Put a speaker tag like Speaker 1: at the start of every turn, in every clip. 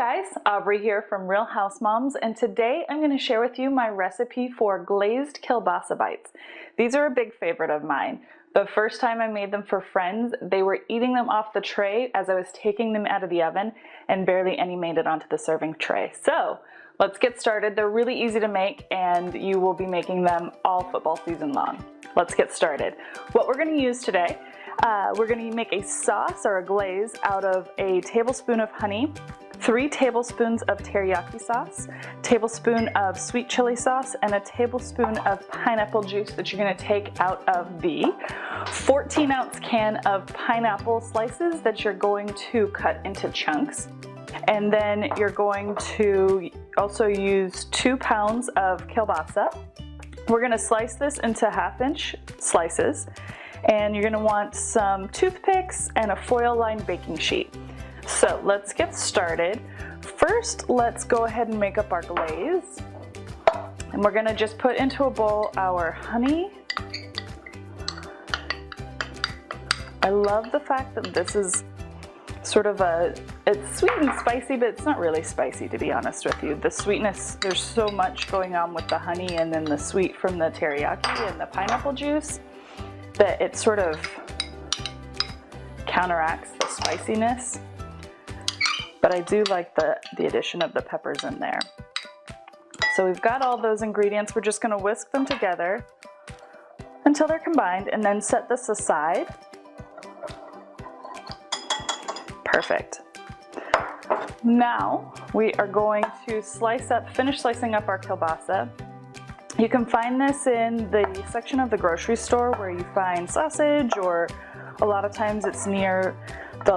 Speaker 1: guys, Aubrey here from Real Housemoms, and today I'm going to share with you my recipe for glazed kielbasa bites. These are a big favorite of mine. The first time I made them for friends, they were eating them off the tray as I was taking them out of the oven, and barely any made it onto the serving tray. So let's get started. They're really easy to make, and you will be making them all football season long. Let's get started. What we're going to use today, we're going to make a sauce or a glaze out of a tablespoon of honey, 3 tablespoons of teriyaki sauce, tablespoon of sweet chili sauce, and a tablespoon of pineapple juice that you're going to take out of the 14-ounce can of pineapple slices that you're going to cut into chunks. And then you're going to also use 2 pounds of kielbasa. We're going to slice this into 1/2-inch slices, and you're going to want some toothpicks and a foil-lined baking sheet. So let's get started. First, let's go ahead and make up our glaze. And we're going to just put into a bowl our honey. I love the fact that this is sort of it's sweet and spicy, but it's not really spicy, to be honest with you. The sweetness, there's so much going on with the honey and then the sweet from the teriyaki and the pineapple juice that it sort of counteracts the spiciness. But I do like the addition of the peppers in there. So we've got all those ingredients. We're just going to whisk them together until they're combined and then set this aside. Perfect. Now we are going to finish slicing up our kielbasa. You can find this in the section of the grocery store where you find sausage, or a lot of times it's near the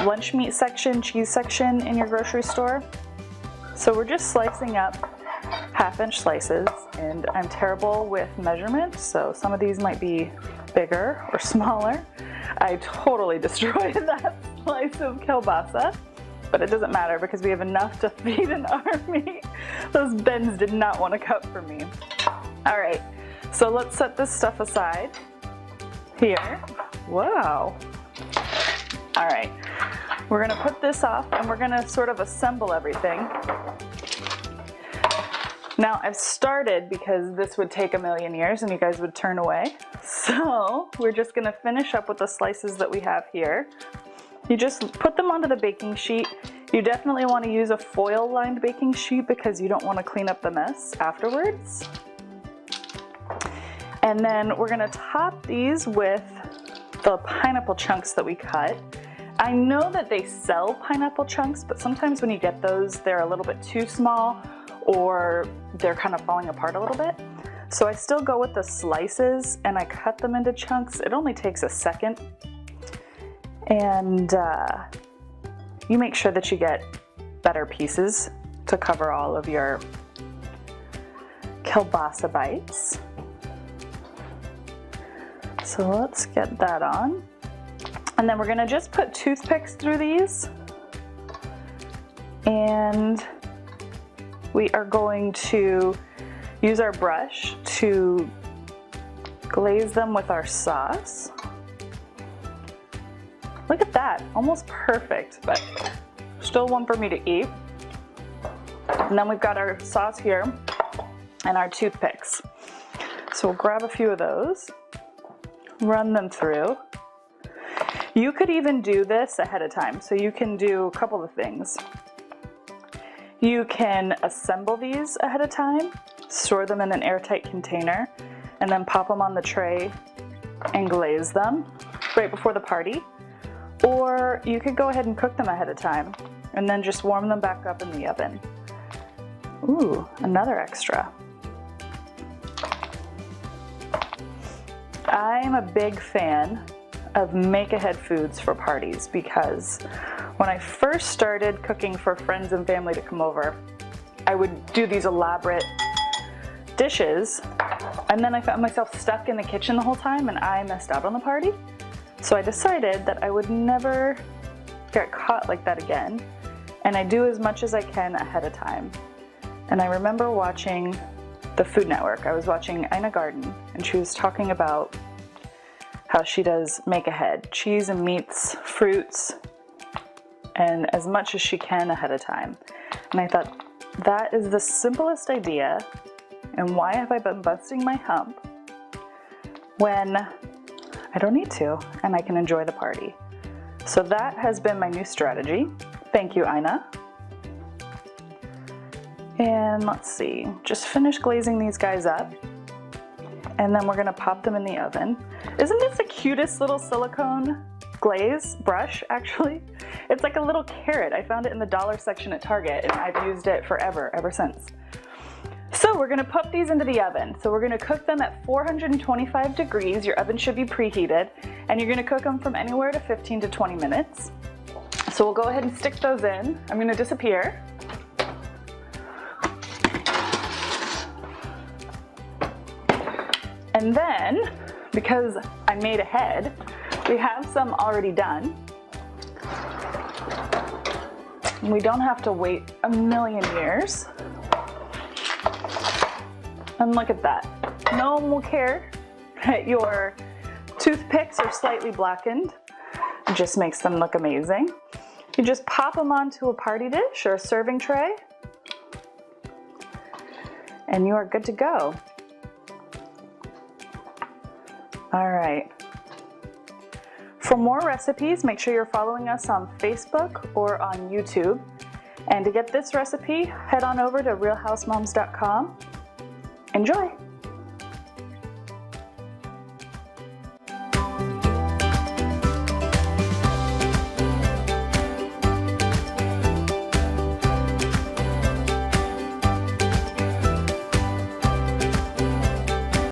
Speaker 1: lunch meat section, cheese section in your grocery store. So we're just slicing up 1/2-inch slices, and I'm terrible with measurements, so some of these might be bigger or smaller. I totally destroyed that slice of kielbasa, but it doesn't matter because we have enough to feed an army. Those Bens did not want to cut for me. All right, so let's set this stuff aside here. Wow. All right, we're gonna put this off and we're gonna sort of assemble everything. Now I've started because this would take a million years and you guys would turn away. So we're just gonna finish up with the slices that we have here. You just put them onto the baking sheet. You definitely wanna use a foil-lined baking sheet because you don't wanna clean up the mess afterwards. And then we're gonna top these with the pineapple chunks that we cut. I know that they sell pineapple chunks, but sometimes when you get those, they're a little bit too small or they're kind of falling apart a little bit. So I still go with the slices and I cut them into chunks. It only takes a second. And you make sure that you get better pieces to cover all of your kielbasa bites. So let's get that on. And then we're gonna just put toothpicks through these. And we are going to use our brush to glaze them with our sauce. Look at that, almost perfect, but still one for me to eat. And then we've got our sauce here and our toothpicks. So we'll grab a few of those, run them through. You could even do this ahead of time, so you can do a couple of things. You can assemble these ahead of time, store them in an airtight container, and then pop them on the tray and glaze them right before the party. Or you could go ahead and cook them ahead of time and then just warm them back up in the oven. Ooh, another extra. I'm a big fan of make-ahead foods for parties because when I first started cooking for friends and family to come over, I would do these elaborate dishes, and then I found myself stuck in the kitchen the whole time and I missed out on the party. So I decided that I would never get caught like that again, and I do as much as I can ahead of time. And I remember watching the Food Network. I was watching Ina Garten, and she was talking about how she does make ahead, cheese and meats, fruits, and as much as she can ahead of time. And I thought, that is the simplest idea, and why have I been busting my hump when I don't need to and I can enjoy the party? So that has been my new strategy. Thank you, Ina. And let's see, just finish glazing these guys up, and then we're gonna pop them in the oven. Isn't this the cutest little silicone glaze brush, actually? It's like a little carrot. I found it in the dollar section at Target, and I've used it forever, ever since. So we're gonna pop these into the oven. So we're gonna cook them at 425 degrees. Your oven should be preheated, and you're gonna cook them from anywhere to 15 to 20 minutes. So we'll go ahead and stick those in. I'm gonna disappear. And then, because I made ahead, we have some already done. And we don't have to wait a million years. And look at that. No one will care that your toothpicks are slightly blackened. It just makes them look amazing. You just pop them onto a party dish or a serving tray, and you are good to go. All right. For more recipes, make sure you're following us on Facebook or on YouTube. And to get this recipe, head on over to realhousemoms.com. Enjoy!